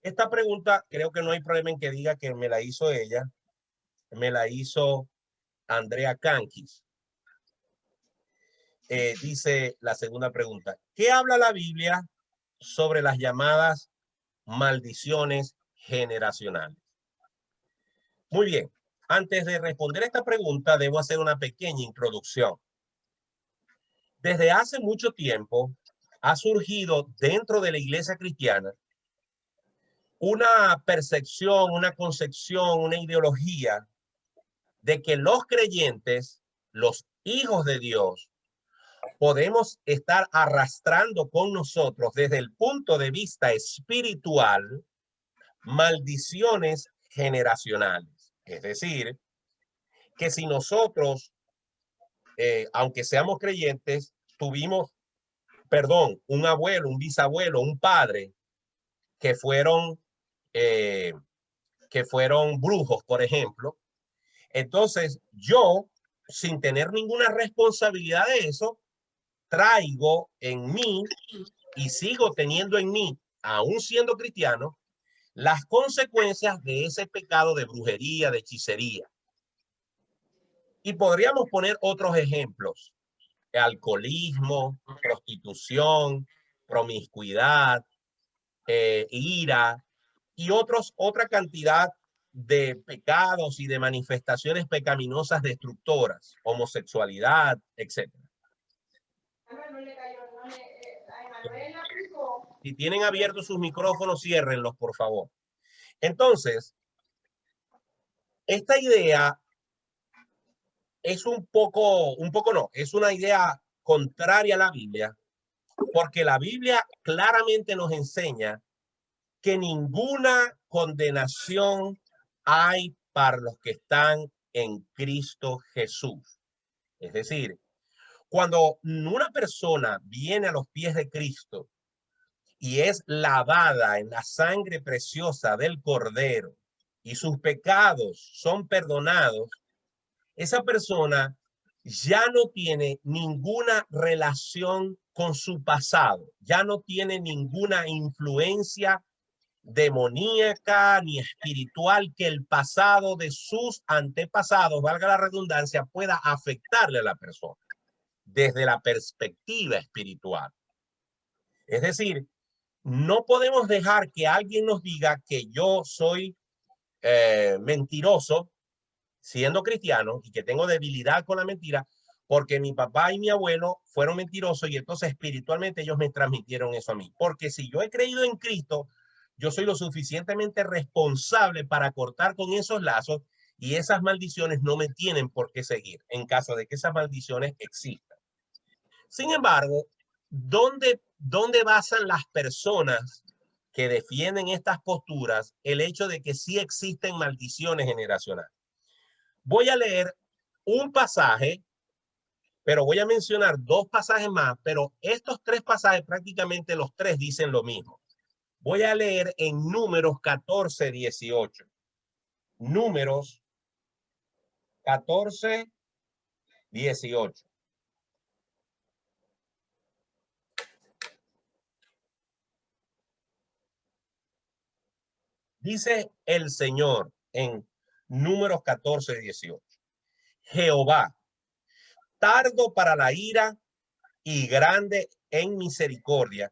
Esta pregunta creo que no hay problema en que diga que me la hizo ella, me la hizo Andrea Cankis. Dice la segunda pregunta, ¿qué habla la Biblia sobre las llamadas maldiciones generacionales? Muy bien, antes de responder esta pregunta, debo hacer una pequeña introducción. Desde hace mucho tiempo ha surgido dentro de la iglesia cristiana una percepción, una concepción, una ideología de que los creyentes, los hijos de Dios, podemos estar arrastrando con nosotros desde el punto de vista espiritual maldiciones generacionales. Es decir, que si nosotros, aunque seamos creyentes, tuvimos, perdón, un abuelo, un bisabuelo, un padre que fueron, eh, que fueron brujos, por ejemplo, entonces yo, sin tener ninguna responsabilidad de eso, traigo en mí y sigo teniendo en mí, aún siendo cristiano, las consecuencias de ese pecado de brujería, de hechicería. Y podríamos poner otros ejemplos: alcoholismo, prostitución, promiscuidad, ira y otra cantidad de pecados y de manifestaciones pecaminosas destructoras, homosexualidad, etc. Si tienen abiertos sus micrófonos, ciérrenlos, por favor. Entonces, esta idea es un poco no, es una idea contraria a la Biblia, porque la Biblia claramente nos enseña que ninguna condenación hay para los que están en Cristo Jesús. Es decir, cuando una persona viene a los pies de Cristo y es lavada en la sangre preciosa del Cordero y sus pecados son perdonados, esa persona ya no tiene ninguna relación con su pasado, ya no tiene ninguna influencia demoníaca ni espiritual que el pasado de sus antepasados, valga la redundancia, pueda afectarle a la persona desde la perspectiva espiritual. Es decir, no podemos dejar que alguien nos diga que yo soy mentiroso siendo cristiano y que tengo debilidad con la mentira porque mi papá y mi abuelo fueron mentirosos y entonces espiritualmente ellos me transmitieron eso a mí. Porque si yo he creído en Cristo, yo soy lo suficientemente responsable para cortar con esos lazos y esas maldiciones no me tienen por qué seguir en caso de que esas maldiciones existan. Sin embargo, ¿dónde basan las personas que defienden estas posturas el hecho de que sí existen maldiciones generacionales? Voy a leer un pasaje, pero voy a mencionar dos pasajes más, pero estos tres pasajes prácticamente los tres dicen lo mismo. Voy a leer en Números 14, 18. Números 14, 18. Dice el Señor en Números 14, 18. Jehová, tardo para la ira y grande en misericordia,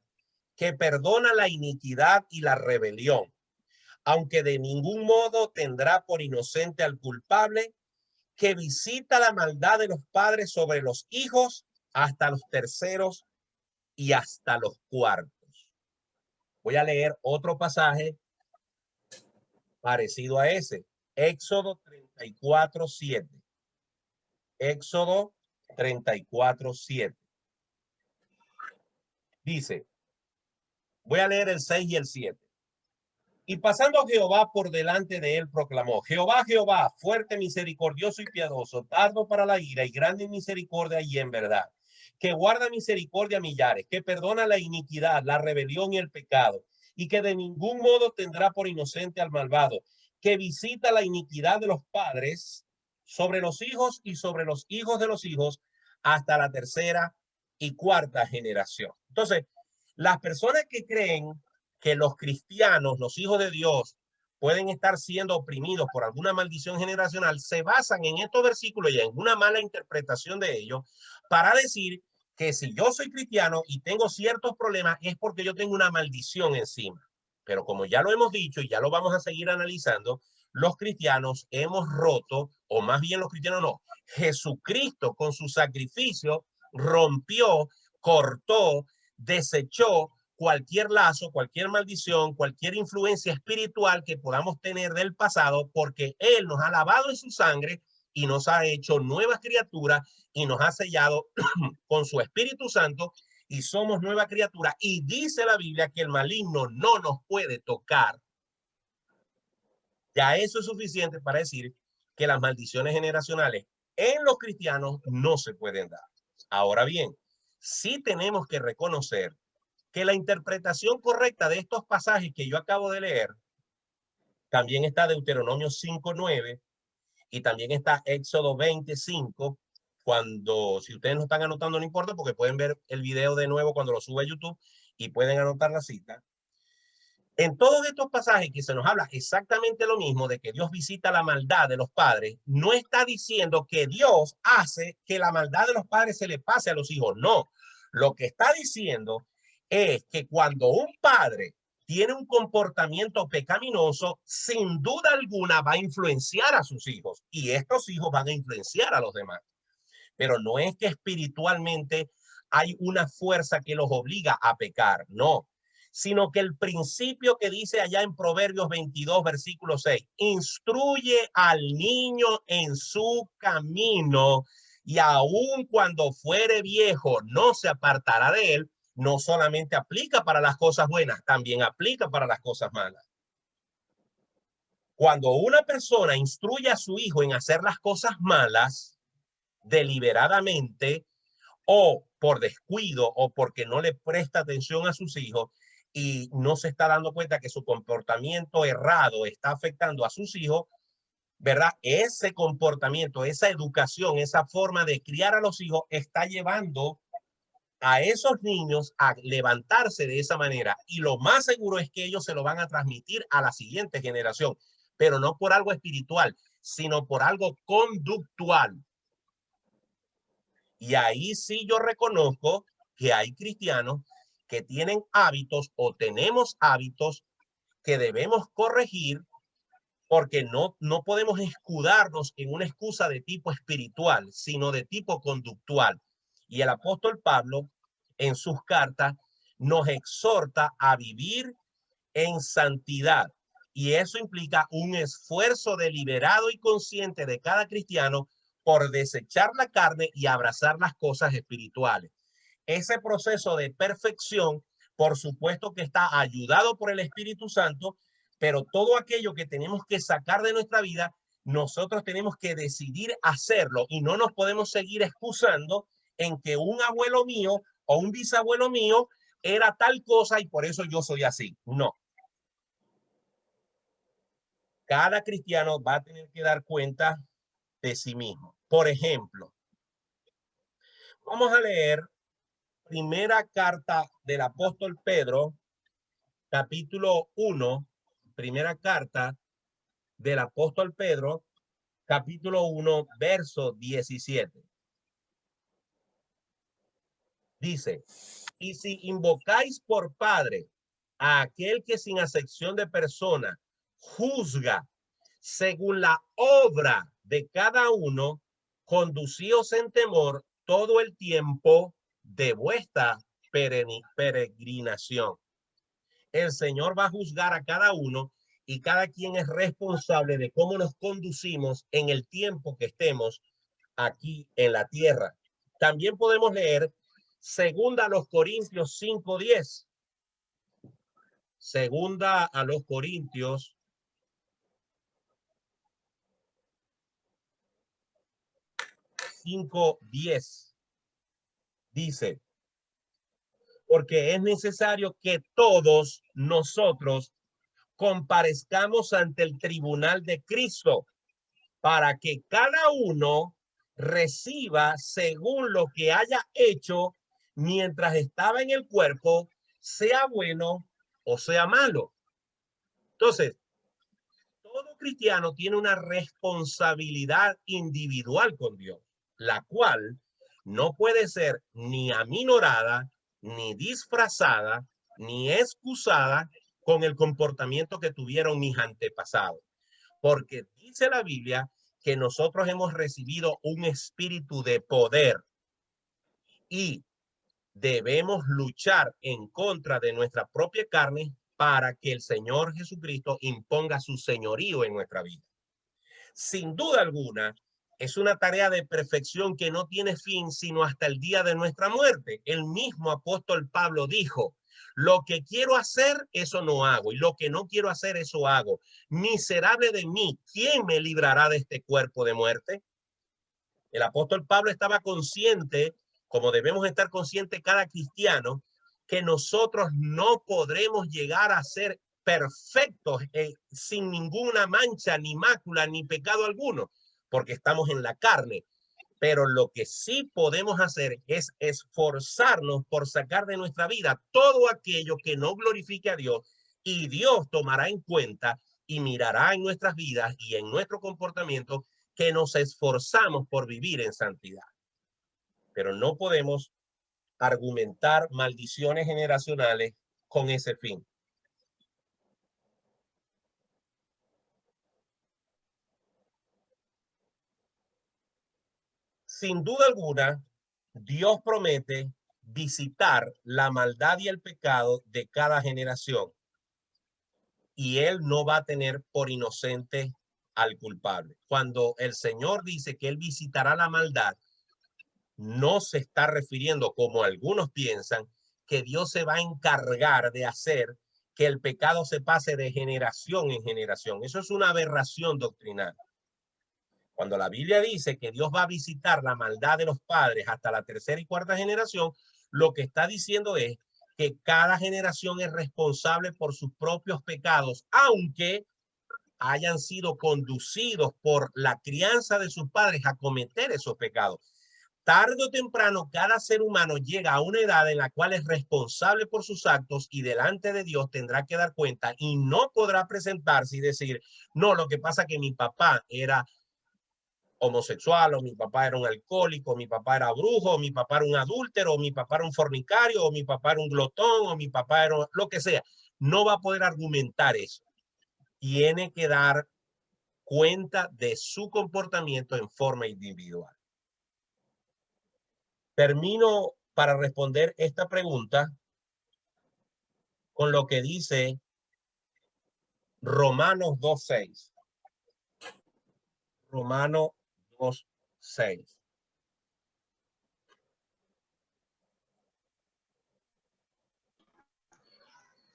que perdona la iniquidad y la rebelión, aunque de ningún modo tendrá por inocente al culpable, que visita la maldad de los padres sobre los hijos hasta los terceros y hasta los cuartos. Voy a leer otro pasaje parecido a ese. Éxodo 34, 7. Éxodo 34, 7. Dice, voy a leer el 6 y el 7. Y pasando Jehová por delante de él, proclamó: Jehová, Jehová, fuerte, misericordioso y piadoso, tardo para la ira y grande en misericordia y en verdad, que guarda misericordia a millares, que perdona la iniquidad, la rebelión y el pecado, y que de ningún modo tendrá por inocente al malvado, que visita la iniquidad de los padres sobre los hijos y sobre los hijos de los hijos hasta la tercera y cuarta generación. Entonces, las personas que creen que los cristianos, los hijos de Dios, pueden estar siendo oprimidos por alguna maldición generacional, se basan en estos versículos y en una mala interpretación de ellos para decir que si yo soy cristiano y tengo ciertos problemas es porque yo tengo una maldición encima. Pero como ya lo hemos dicho y ya lo vamos a seguir analizando, los cristianos hemos roto, o más bien los cristianos no, Jesucristo con su sacrificio rompió, cortó, desechó cualquier lazo, cualquier maldición, cualquier influencia espiritual que podamos tener del pasado, porque Él nos ha lavado en su sangre y nos ha hecho nuevas criaturas y nos ha sellado con su Espíritu Santo y somos nueva criatura. Y dice la Biblia que el maligno no nos puede tocar. Ya eso es suficiente para decir que las maldiciones generacionales en los cristianos no se pueden dar. Ahora bien, sí tenemos que reconocer que la interpretación correcta de estos pasajes que yo acabo de leer también está Deuteronomio 5:9 y también está Éxodo 25, cuando, si ustedes no están anotando, no importa, porque pueden ver el video de nuevo cuando lo sube a YouTube y pueden anotar la cita. En todos estos pasajes que se nos habla exactamente lo mismo de que Dios visita la maldad de los padres, no está diciendo que Dios hace que la maldad de los padres se le pase a los hijos. No, lo que está diciendo es que cuando un padre tiene un comportamiento pecaminoso, sin duda alguna va a influenciar a sus hijos y estos hijos van a influenciar a los demás. Pero no es que espiritualmente hay una fuerza que los obliga a pecar, no, sino que el principio que dice allá en Proverbios 22, versículo 6, instruye al niño en su camino y aun cuando fuere viejo no se apartará de él, no solamente aplica para las cosas buenas, también aplica para las cosas malas. Cuando una persona instruye a su hijo en hacer las cosas malas deliberadamente o por descuido o porque no le presta atención a sus hijos y no se está dando cuenta que su comportamiento errado está afectando a sus hijos, ¿verdad? Ese comportamiento, esa educación, esa forma de criar a los hijos está llevando a esos niños a levantarse de esa manera. Y lo más seguro es que ellos se lo van a transmitir a la siguiente generación, pero no por algo espiritual, sino por algo conductual. Y ahí sí yo reconozco que hay cristianos que tienen hábitos o tenemos hábitos que debemos corregir porque no podemos escudarnos en una excusa de tipo espiritual, sino de tipo conductual. Y el apóstol Pablo en sus cartas nos exhorta a vivir en santidad. Y eso implica un esfuerzo deliberado y consciente de cada cristiano por desechar la carne y abrazar las cosas espirituales. Ese proceso de perfección, por supuesto que está ayudado por el Espíritu Santo, pero todo aquello que tenemos que sacar de nuestra vida, nosotros tenemos que decidir hacerlo y no nos podemos seguir excusando en que un abuelo mío o un bisabuelo mío era tal cosa y por eso yo soy así. No. Cada cristiano va a tener que dar cuenta de sí mismo. Por ejemplo, vamos a leer primera carta del apóstol Pedro, capítulo 1, primera carta del apóstol Pedro, capítulo 1, verso 17. Dice, y si invocáis por Padre a aquel que sin acepción de persona juzga según la obra de cada uno, conducíos en temor todo el tiempo de vuestra peregrinación. El Señor va a juzgar a cada uno y cada quien es responsable de cómo nos conducimos en el tiempo que estemos aquí en la tierra. También podemos leer segunda a los Corintios 5:10. Segunda a los Corintios 5:10. Dice, porque es necesario que todos nosotros comparezcamos ante el tribunal de Cristo para que cada uno reciba según lo que haya hecho mientras estaba en el cuerpo, sea bueno o sea malo. Entonces, todo cristiano tiene una responsabilidad individual con Dios, la cual no puede ser ni aminorada, ni disfrazada, ni excusada con el comportamiento que tuvieron mis antepasados. Porque dice la Biblia que nosotros hemos recibido un espíritu de poder y debemos luchar en contra de nuestra propia carne para que el Señor Jesucristo imponga su señorío en nuestra vida. Sin duda alguna, es una tarea de perfección que no tiene fin sino hasta el día de nuestra muerte. El mismo apóstol Pablo dijo, lo que quiero hacer, eso no hago, y lo que no quiero hacer, eso hago. Miserable de mí, ¿quién me librará de este cuerpo de muerte? El apóstol Pablo estaba consciente, como debemos estar conscientes cada cristiano, que nosotros no podremos llegar a ser perfectos sin ninguna mancha, ni mácula, ni pecado alguno, porque estamos en la carne. Pero lo que sí podemos hacer es esforzarnos por sacar de nuestra vida todo aquello que no glorifique a Dios, y Dios tomará en cuenta y mirará en nuestras vidas y en nuestro comportamiento que nos esforzamos por vivir en santidad. Pero no podemos argumentar maldiciones generacionales con ese fin. Sin duda alguna, Dios promete visitar la maldad y el pecado de cada generación, y Él no va a tener por inocente al culpable. Cuando el Señor dice que Él visitará la maldad, no se está refiriendo, como algunos piensan, que Dios se va a encargar de hacer que el pecado se pase de generación en generación. Eso es una aberración doctrinal. Cuando la Biblia dice que Dios va a visitar la maldad de los padres hasta la tercera y cuarta generación, lo que está diciendo es que cada generación es responsable por sus propios pecados, aunque hayan sido conducidos por la crianza de sus padres a cometer esos pecados. Tarde o temprano, cada ser humano llega a una edad en la cual es responsable por sus actos y delante de Dios tendrá que dar cuenta, y no podrá presentarse y decir, no, lo que pasa es que mi papá era homosexual, o mi papá era un alcohólico, o mi papá era brujo, o mi papá era un adúltero, o mi papá era un fornicario, o mi papá era un glotón, o mi papá era lo que sea. No va a poder argumentar eso. Tiene que dar cuenta de su comportamiento en forma individual. Termino para responder esta pregunta con lo que dice Romanos 2:6. Romanos 2:6.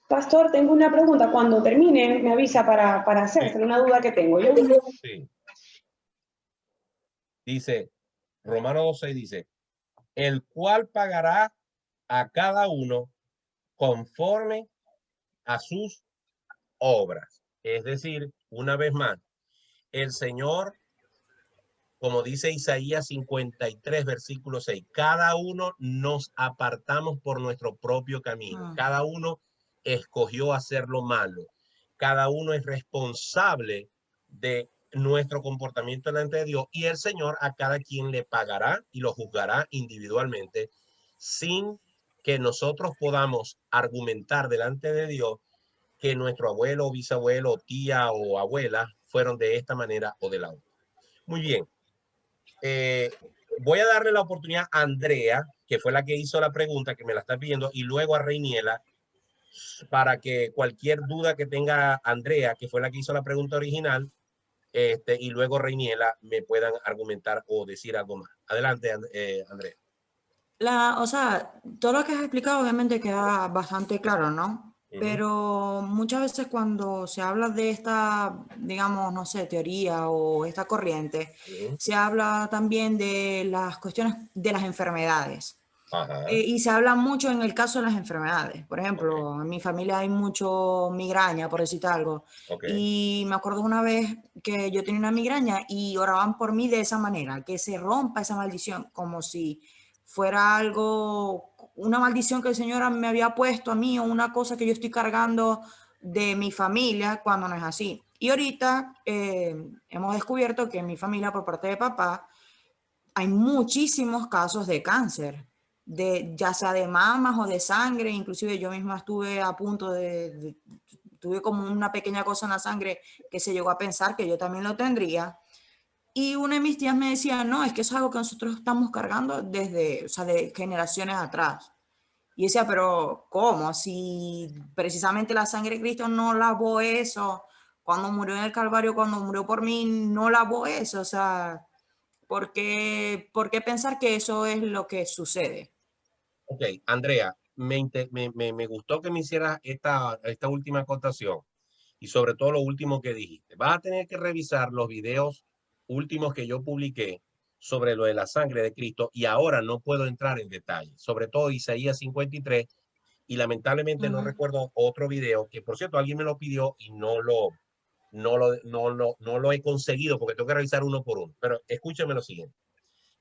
Pastor, tengo una pregunta. Cuando termine, me avisa para hacerse una duda que tengo. Sí. Dice, Romanos 2:6 dice, el cual pagará a cada uno conforme a sus obras. Es decir, una vez más, el Señor, como dice Isaías 53, versículo 6, cada uno nos apartamos por nuestro propio camino. Cada uno escogió hacer lo malo. Cada uno es responsable de nuestro comportamiento delante de Dios, y el Señor a cada quien le pagará y lo juzgará individualmente, sin que nosotros podamos argumentar delante de Dios que nuestro abuelo, bisabuelo, tía o abuela fueron de esta manera o de la otra. Muy bien. Voy a darle la oportunidad a Andrea, que fue la que hizo la pregunta, que me la está pidiendo, y luego a Reiniela, para que cualquier duda que tenga Andrea, que fue la que hizo la pregunta original, y luego Reiniela, me puedan argumentar o decir algo más. Adelante, Andrea. O sea, todo lo que has explicado obviamente queda bastante claro, ¿no? Pero muchas veces cuando se habla de esta, digamos, no sé, teoría o esta corriente, se habla también de las cuestiones de las enfermedades. Y se habla mucho en el caso de las enfermedades. Por ejemplo, en mi familia hay mucho migraña, por decirte algo. Y me acuerdo una vez que yo tenía una migraña y oraban por mí de esa manera, que se rompa esa maldición, como si fuera algo una maldición que el Señor me había puesto a mí o una cosa que yo estoy cargando de mi familia, cuando no es así. Y ahorita hemos descubierto que en mi familia, por parte de papá, hay muchísimos casos de cáncer, ya sea de mamas o de sangre. Inclusive yo misma estuve a punto tuve como una pequeña cosa en la sangre que se llegó a pensar que yo también lo tendría. Y una de mis tías me decía, no, es que eso es algo que nosotros estamos cargando desde, o sea, de generaciones atrás. Y decía, pero ¿cómo? Si precisamente la sangre de Cristo no lavó eso, cuando murió en el Calvario, cuando murió por mí, no lavó eso. O sea, ¿por qué pensar que eso es lo que sucede? Ok, Andrea, me gustó que me hicieras esta última acotación y sobre todo lo último que dijiste. Vas a tener que revisar los videos últimos que yo publiqué sobre lo de la sangre de Cristo y ahora no puedo entrar en detalle, sobre todo Isaías 53 y lamentablemente no recuerdo otro video que, por cierto, alguien me lo pidió y no lo he conseguido porque tengo que revisar uno por uno. Pero escúchame lo siguiente.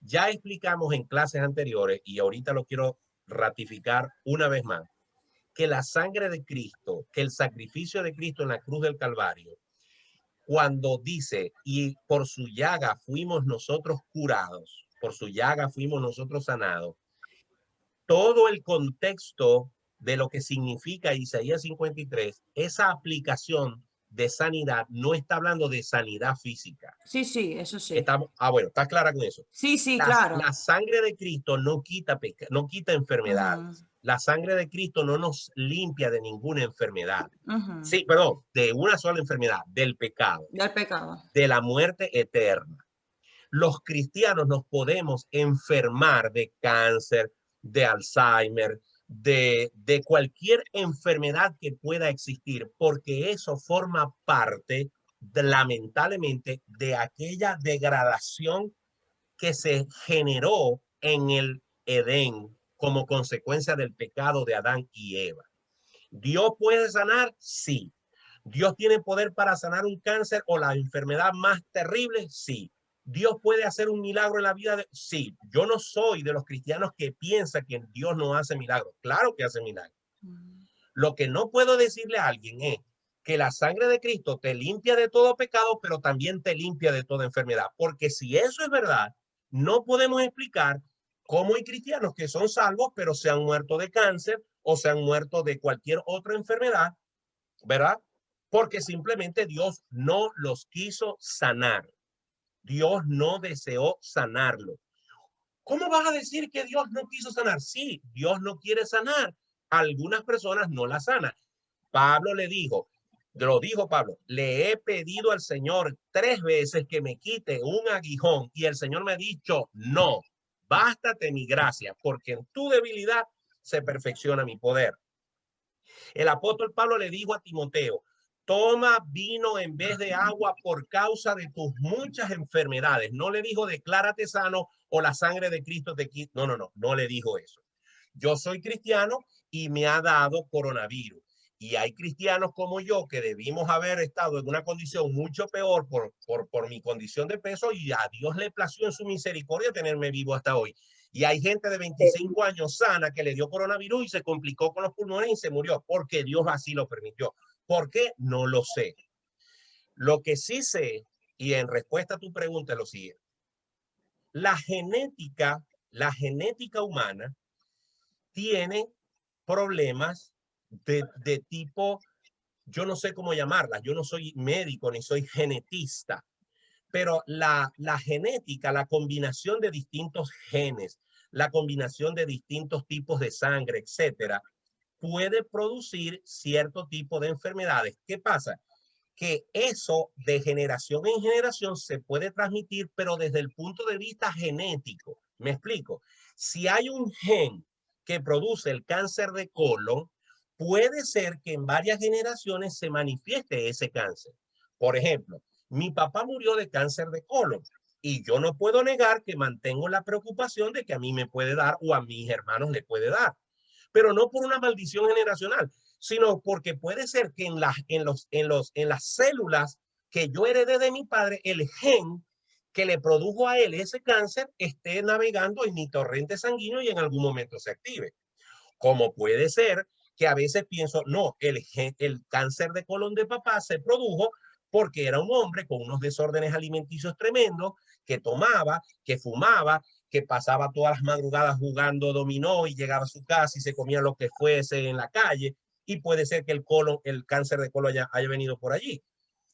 Ya explicamos en clases anteriores y ahorita lo quiero ratificar una vez más, que la sangre de Cristo, que el sacrificio de Cristo en la cruz del Calvario, cuando dice, y por su llaga fuimos nosotros curados, por su llaga fuimos nosotros sanados, todo el contexto de lo que significa Isaías 53, esa aplicación de sanidad no está hablando de sanidad física. Sí, sí, eso sí. Estamos, bueno, ¿estás clara con eso? Sí, sí, claro. La sangre de Cristo no quita enfermedades. La sangre de Cristo no nos limpia de ninguna enfermedad. Sí, perdón, de una sola enfermedad, del pecado. Del pecado. De la muerte eterna. Los cristianos nos podemos enfermar de cáncer, de Alzheimer, de cualquier enfermedad que pueda existir, porque eso forma parte, lamentablemente, de aquella degradación que se generó en el Edén como consecuencia del pecado de Adán y Eva. ¿Dios puede sanar? Sí. ¿Dios tiene poder para sanar un cáncer o la enfermedad más terrible? Sí. ¿Dios puede hacer un milagro en la vida? Sí. Yo no soy de los cristianos que piensa que Dios no hace milagros. Claro que hace milagros. Lo que no puedo decirle a alguien es que la sangre de Cristo te limpia de todo pecado, pero también te limpia de toda enfermedad. Porque si eso es verdad, no podemos explicar cómo hay cristianos que son salvos, pero se han muerto de cáncer o se han muerto de cualquier otra enfermedad, ¿verdad? Porque simplemente Dios no los quiso sanar. Dios no deseó sanarlo. ¿Cómo vas a decir que Dios no quiso sanar? Sí, Dios no quiere sanar. Algunas personas no la sanan. Pablo le dijo, Pablo, le he pedido al Señor 3 veces que me quite un aguijón y el Señor me ha dicho, no, bástate mi gracia, porque en tu debilidad se perfecciona mi poder. El apóstol Pablo le dijo a Timoteo, toma vino en vez de agua por causa de tus muchas enfermedades. No le dijo, declárate sano o la sangre de Cristo te quita. No le dijo eso. Yo soy cristiano y me ha dado coronavirus. Y hay cristianos como yo que debimos haber estado en una condición mucho peor por mi condición de peso y a Dios le plació en su misericordia tenerme vivo hasta hoy. Y hay gente de 25 años sana que le dio coronavirus y se complicó con los pulmones y se murió porque Dios así lo permitió. ¿Por qué? No lo sé. Lo que sí sé, y en respuesta a tu pregunta es lo siguiente. La genética humana tiene problemas de tipo, yo no sé cómo llamarlas, yo no soy médico ni soy genetista, pero la genética, la combinación de distintos genes, la combinación de distintos tipos de sangre, etcétera, puede producir cierto tipo de enfermedades. ¿Qué pasa? Que eso de generación en generación se puede transmitir, pero desde el punto de vista genético. Me explico. Si hay un gen que produce el cáncer de colon, puede ser que en varias generaciones se manifieste ese cáncer. Por ejemplo, mi papá murió de cáncer de colon y yo no puedo negar que mantengo la preocupación de que a mí me puede dar o a mis hermanos le puede dar, pero no por una maldición generacional, sino porque puede ser que en las células que yo heredé de mi padre, el gen que le produjo a él ese cáncer esté navegando en mi torrente sanguíneo y en algún momento se active. Como puede ser que a veces pienso, no, el cáncer de colon de papá se produjo porque era un hombre con unos desórdenes alimenticios tremendos, que tomaba, que fumaba, que pasaba todas las madrugadas jugando dominó y llegaba a su casa y se comía lo que fuese en la calle, y puede ser que el cáncer de colon haya venido por allí.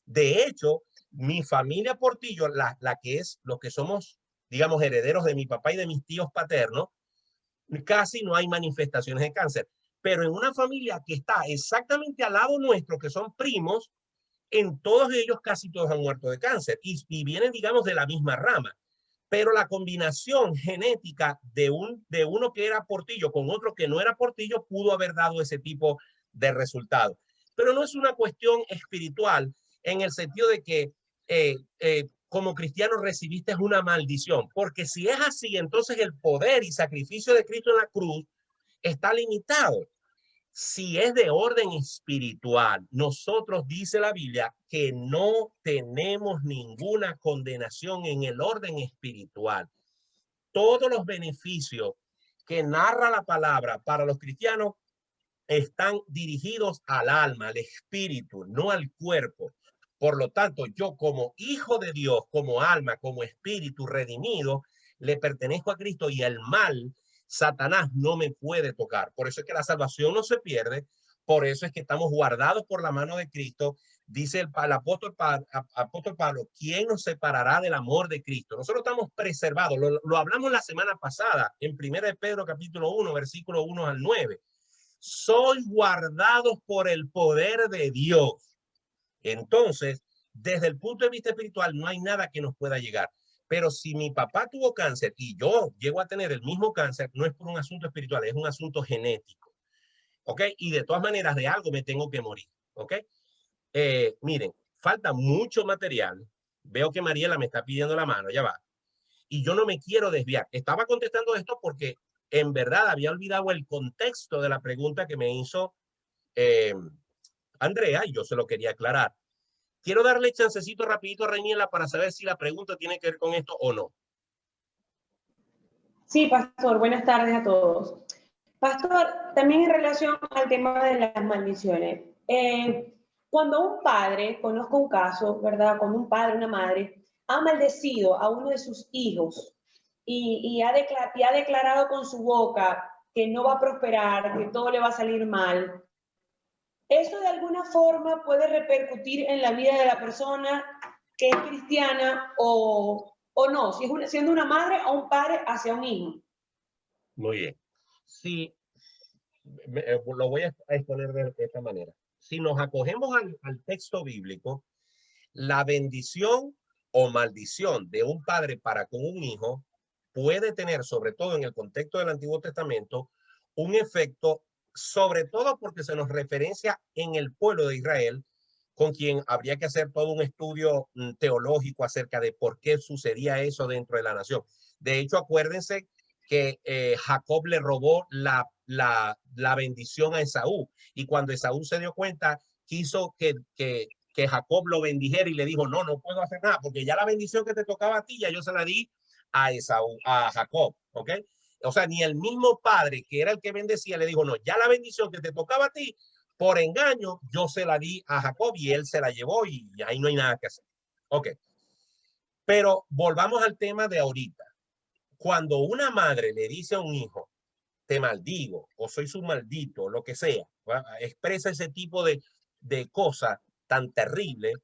De hecho, mi familia Portillo, la que es lo que somos, digamos, herederos de mi papá y de mis tíos paternos, casi no hay manifestaciones de cáncer. Pero en una familia que está exactamente al lado nuestro, que son primos, en todos ellos casi todos han muerto de cáncer y vienen, digamos, de la misma rama. Pero la combinación genética de uno que era Portillo con otro que no era Portillo pudo haber dado ese tipo de resultado. Pero no es una cuestión espiritual en el sentido de que como cristiano recibiste una maldición, porque si es así, entonces el poder y sacrificio de Cristo en la cruz está limitado. Si es de orden espiritual, nosotros, dice la Biblia, que no tenemos ninguna condenación en el orden espiritual. Todos los beneficios que narra la palabra para los cristianos están dirigidos al alma, al espíritu, no al cuerpo. Por lo tanto, yo como hijo de Dios, como alma, como espíritu redimido, le pertenezco a Cristo y el mal, Satanás no me puede tocar. Por eso es que la salvación no se pierde. Por eso es que estamos guardados por la mano de Cristo. Dice el apóstol Pablo, ¿quién nos separará del amor de Cristo? Nosotros estamos preservados. Lo hablamos la semana pasada en 1 Pedro capítulo 1, versículo 1 al 9. Sois guardados por el poder de Dios. Entonces, desde el punto de vista espiritual, no hay nada que nos pueda llegar. Pero si mi papá tuvo cáncer y yo llego a tener el mismo cáncer, no es por un asunto espiritual, es un asunto genético. ¿Ok? Y de todas maneras, de algo me tengo que morir. ¿Ok? Miren, falta mucho material. Veo que Mariela me está pidiendo la mano, ya va. Y yo no me quiero desviar. Estaba contestando esto porque en verdad había olvidado el contexto de la pregunta que me hizo Andrea, y yo se lo quería aclarar. Quiero darle chancecito rapidito a Reñela para saber si la pregunta tiene que ver con esto o no. Sí, pastor, buenas tardes a todos. Pastor, también en relación al tema de las maldiciones. Cuando un padre, conozco un caso, ¿verdad? Cuando un padre, una madre, ha maldecido a uno de sus hijos y ha declarado con su boca que no va a prosperar, que todo le va a salir mal, ¿eso de alguna forma puede repercutir en la vida de la persona que es cristiana o no? Si es siendo una madre o un padre hacia un hijo. Muy bien. Sí, lo voy a exponer de esta manera. Si nos acogemos al texto bíblico, la bendición o maldición de un padre para con un hijo puede tener, sobre todo en el contexto del Antiguo Testamento, un efecto, sobre todo porque se nos referencia en el pueblo de Israel, con quien habría que hacer todo un estudio teológico acerca de por qué sucedía eso dentro de la nación. De hecho, acuérdense que Jacob le robó la bendición a Esaú, y cuando Esaú se dio cuenta, quiso que Jacob lo bendijera y le dijo, no, no puedo hacer nada, porque ya la bendición que te tocaba a ti, ya yo se la di a Esaú, a Jacob, ¿ok? O sea, ni el mismo padre, que era el que bendecía, le dijo, no, ya la bendición que te tocaba a ti, por engaño, yo se la di a Jacob y él se la llevó y ahí no hay nada que hacer. Ok. Pero volvamos al tema de ahorita. Cuando una madre le dice a un hijo, te maldigo, o soy su maldito, lo que sea, expresa ese tipo de cosas tan terribles,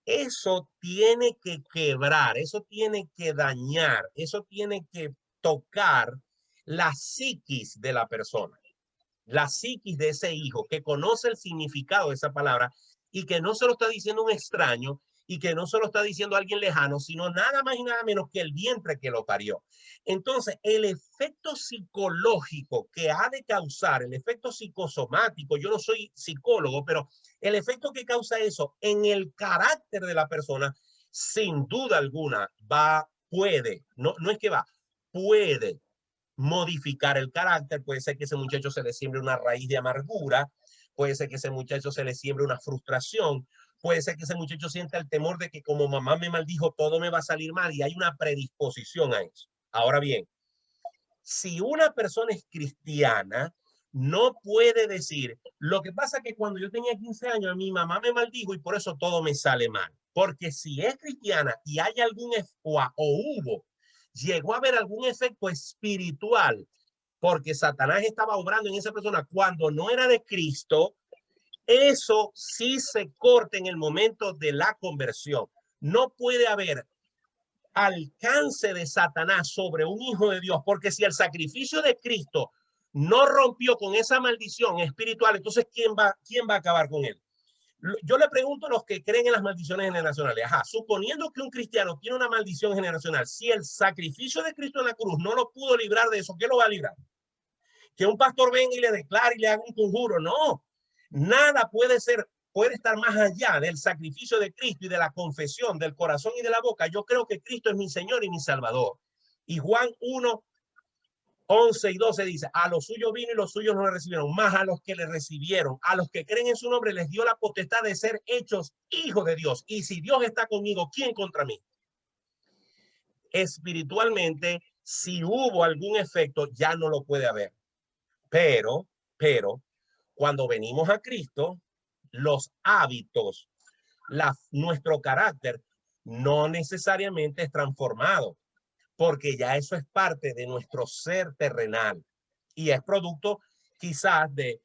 eso tiene que quebrar, eso tiene que dañar, eso tiene que tocar la psiquis de la persona, la psiquis de ese hijo que conoce el significado de esa palabra y que no se lo está diciendo un extraño y que no se lo está diciendo alguien lejano, sino nada más y nada menos que el vientre que lo parió. Entonces, el efecto psicológico que ha de causar, el efecto psicosomático, yo no soy psicólogo, pero el efecto que causa eso en el carácter de la persona, sin duda alguna, puede modificar el carácter. Puede ser que ese muchacho se le siembre una raíz de amargura, puede ser que ese muchacho se le siembre una frustración, puede ser que ese muchacho sienta el temor de que como mamá me maldijo, todo me va a salir mal, y hay una predisposición a eso. Ahora bien, si una persona es cristiana, no puede decir, lo que pasa es que cuando yo tenía 15 años, mi mamá me maldijo y por eso todo me sale mal. Porque si es cristiana y hay algún llegó a haber algún efecto espiritual, porque Satanás estaba obrando en esa persona cuando no era de Cristo, eso sí se corta en el momento de la conversión. No puede haber alcance de Satanás sobre un hijo de Dios, porque si el sacrificio de Cristo no rompió con esa maldición espiritual, entonces ¿quién va a acabar con él? Yo le pregunto a los que creen en las maldiciones generacionales, suponiendo que un cristiano tiene una maldición generacional, si el sacrificio de Cristo en la cruz no lo pudo librar de eso, ¿qué lo va a librar? Que un pastor venga y le declare y le haga un conjuro. No, nada puede estar más allá del sacrificio de Cristo y de la confesión del corazón y de la boca. Yo creo que Cristo es mi Señor y mi Salvador. Y Juan 1, 11 y 12 dice, a los suyos vino y los suyos no le recibieron, más a los que le recibieron, a los que creen en su nombre les dio la potestad de ser hechos hijos de Dios. Y si Dios está conmigo, ¿quién contra mí? Espiritualmente, si hubo algún efecto, ya no lo puede haber. Pero, cuando venimos a Cristo, los hábitos, nuestro carácter no necesariamente es transformado, porque ya eso es parte de nuestro ser terrenal y es producto quizás de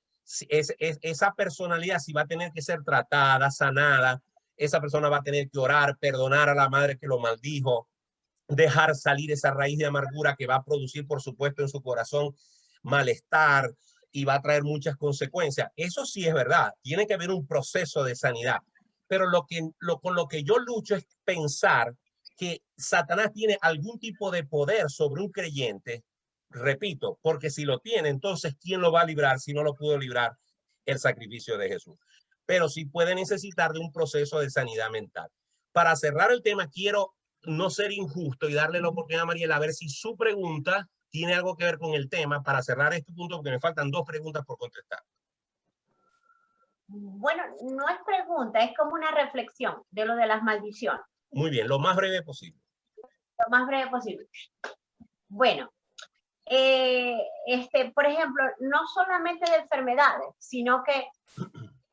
esa personalidad. Si va a tener que ser tratada, sanada, esa persona va a tener que orar, perdonar a la madre que lo maldijo, dejar salir esa raíz de amargura que va a producir, por supuesto, en su corazón malestar y va a traer muchas consecuencias. Eso sí es verdad, tiene que haber un proceso de sanidad, pero con lo que yo lucho es pensar que Satanás tiene algún tipo de poder sobre un creyente, repito, porque si lo tiene, entonces ¿quién lo va a librar si no lo pudo librar el sacrificio de Jesús? Pero sí puede necesitar de un proceso de sanidad mental. Para cerrar el tema, quiero no ser injusto y darle la oportunidad a Mariela a ver si su pregunta tiene algo que ver con el tema para cerrar este punto, porque me faltan 2 preguntas por contestar. Bueno, no es pregunta, es como una reflexión de lo de las maldiciones. Muy bien, lo más breve posible. Lo más breve posible. Bueno, por ejemplo, no solamente de enfermedades, sino que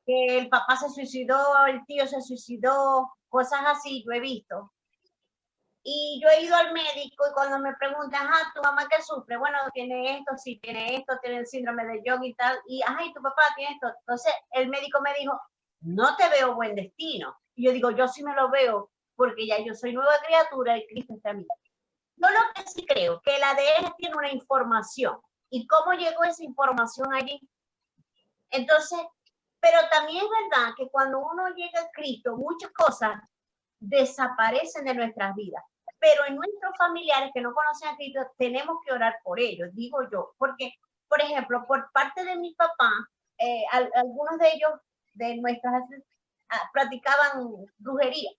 el papá se suicidó, el tío se suicidó, cosas así, yo he visto. Y yo he ido al médico y cuando me preguntan, ¿tu mamá qué sufre? Bueno, tiene esto, sí, tiene esto, tiene el síndrome de Young y tal. Y, ¿y tu papá tiene esto? Entonces, el médico me dijo, no te veo buen destino. Y yo digo, yo sí me lo veo porque ya yo soy nueva criatura y Cristo está en mí. Yo lo que sí creo, que el ADN tiene una información. ¿Y cómo llegó esa información allí? Entonces, pero también es verdad que cuando uno llega a Cristo, muchas cosas desaparecen de nuestras vidas. Pero en nuestros familiares que no conocen a Cristo, tenemos que orar por ellos, digo yo. Porque, por ejemplo, por parte de mi papá, algunos de ellos, de nuestras, practicaban brujería.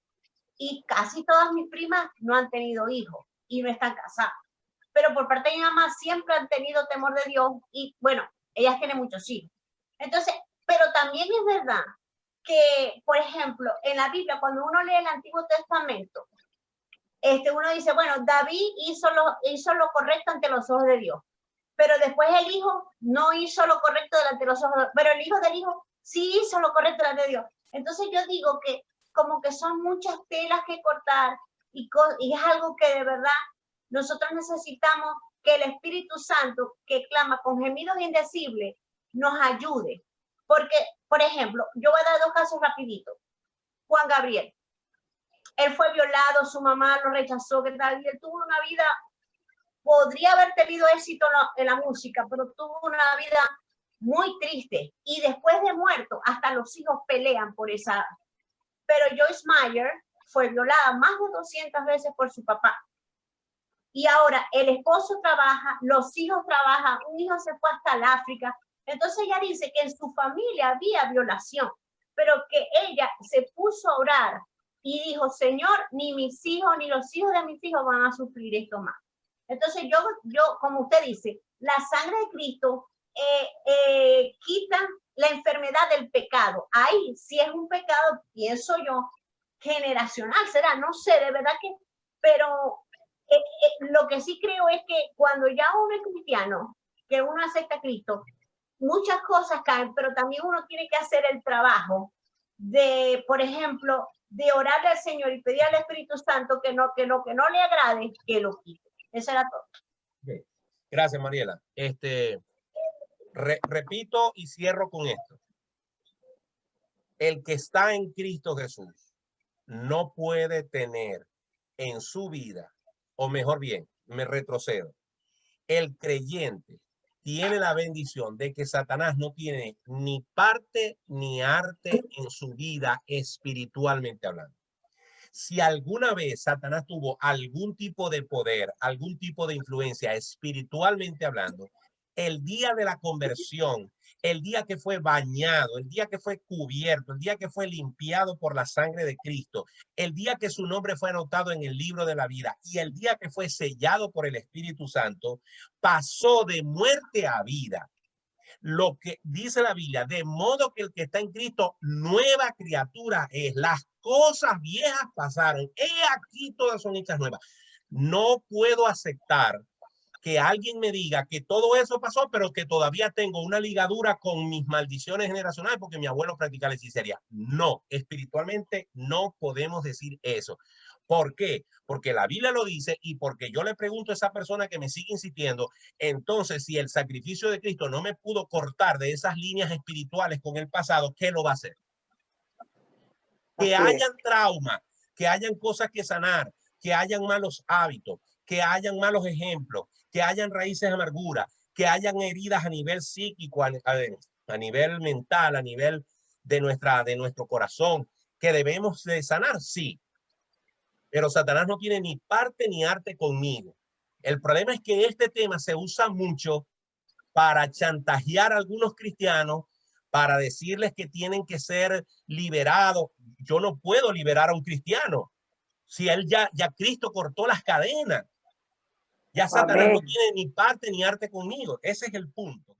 Y casi todas mis primas no han tenido hijos y no están casadas. Pero por parte de mi mamá siempre han tenido temor de Dios y, bueno, ellas tienen muchos hijos. Entonces, pero también es verdad que, por ejemplo, en la Biblia, cuando uno lee el Antiguo Testamento, uno dice, bueno, David hizo lo correcto ante los ojos de Dios, pero después el hijo no hizo lo correcto delante de los ojos de Dios, pero el hijo del hijo sí hizo lo correcto delante de Dios. Entonces yo digo que como que son muchas telas que cortar y es algo que de verdad nosotros necesitamos que el Espíritu Santo, que clama con gemidos indecibles, nos ayude. Porque, por ejemplo, yo voy a dar 2 casos rapiditos. Juan Gabriel. Él fue violado, su mamá lo rechazó, ¿qué tal? Y él tuvo una vida, podría haber tenido éxito en la música, pero tuvo una vida muy triste. Y después de muerto, hasta los hijos pelean por esa. Pero Joyce Meyer fue violada más de 200 veces por su papá. Y ahora el esposo trabaja, los hijos trabajan, un hijo se fue hasta el África. Entonces ella dice que en su familia había violación, pero que ella se puso a orar y dijo, Señor, ni mis hijos ni los hijos de mis hijos van a sufrir esto más. Entonces yo como usted dice, la sangre de Cristo quita la enfermedad del pecado. Ahí sí es un pecado, pienso yo, generacional, será, no sé, de verdad que, pero lo que sí creo es que cuando ya uno es cristiano, que uno acepta a Cristo, muchas cosas caen, pero también uno tiene que hacer el trabajo de, por ejemplo, de orarle al Señor y pedir al Espíritu Santo que lo que no le agrade, que lo quite. Eso era todo. Okay. Gracias, Mariela. Repito y cierro con esto. El que está en Cristo Jesús no puede tener en su vida, o mejor bien, me retrocedo, el creyente tiene la bendición de que Satanás no tiene ni parte ni arte en su vida espiritualmente hablando. Si alguna vez Satanás tuvo algún tipo de poder, algún tipo de influencia espiritualmente hablando, el día de la conversión, el día que fue bañado, el día que fue cubierto, el día que fue limpiado por la sangre de Cristo, el día que su nombre fue anotado en el libro de la vida y el día que fue sellado por el Espíritu Santo, pasó de muerte a vida. Lo que dice la Biblia, de modo que el que está en Cristo, nueva criatura es. Las cosas viejas pasaron, he aquí todas son hechas nuevas. No puedo aceptar que alguien me diga que todo eso pasó, pero que todavía tengo una ligadura con mis maldiciones generacionales porque mi abuelo practicaba la hechicería. No, espiritualmente no podemos decir eso. ¿Por qué? Porque la Biblia lo dice y porque yo le pregunto a esa persona que me sigue insistiendo, entonces si el sacrificio de Cristo no me pudo cortar de esas líneas espirituales con el pasado, ¿qué lo va a hacer? Que hayan trauma, que hayan cosas que sanar, que hayan malos hábitos, que hayan malos ejemplos, que hayan raíces de amargura, que hayan heridas a nivel psíquico, a nivel mental, a nivel de nuestro corazón, que debemos de sanar, sí. Pero Satanás no tiene ni parte ni arte conmigo. El problema es que este tema se usa mucho para chantajear a algunos cristianos, para decirles que tienen que ser liberados. Yo no puedo liberar a un cristiano. Si él ya Cristo cortó las cadenas, ya Satanás no tiene ni parte ni arte conmigo. Ese es el punto.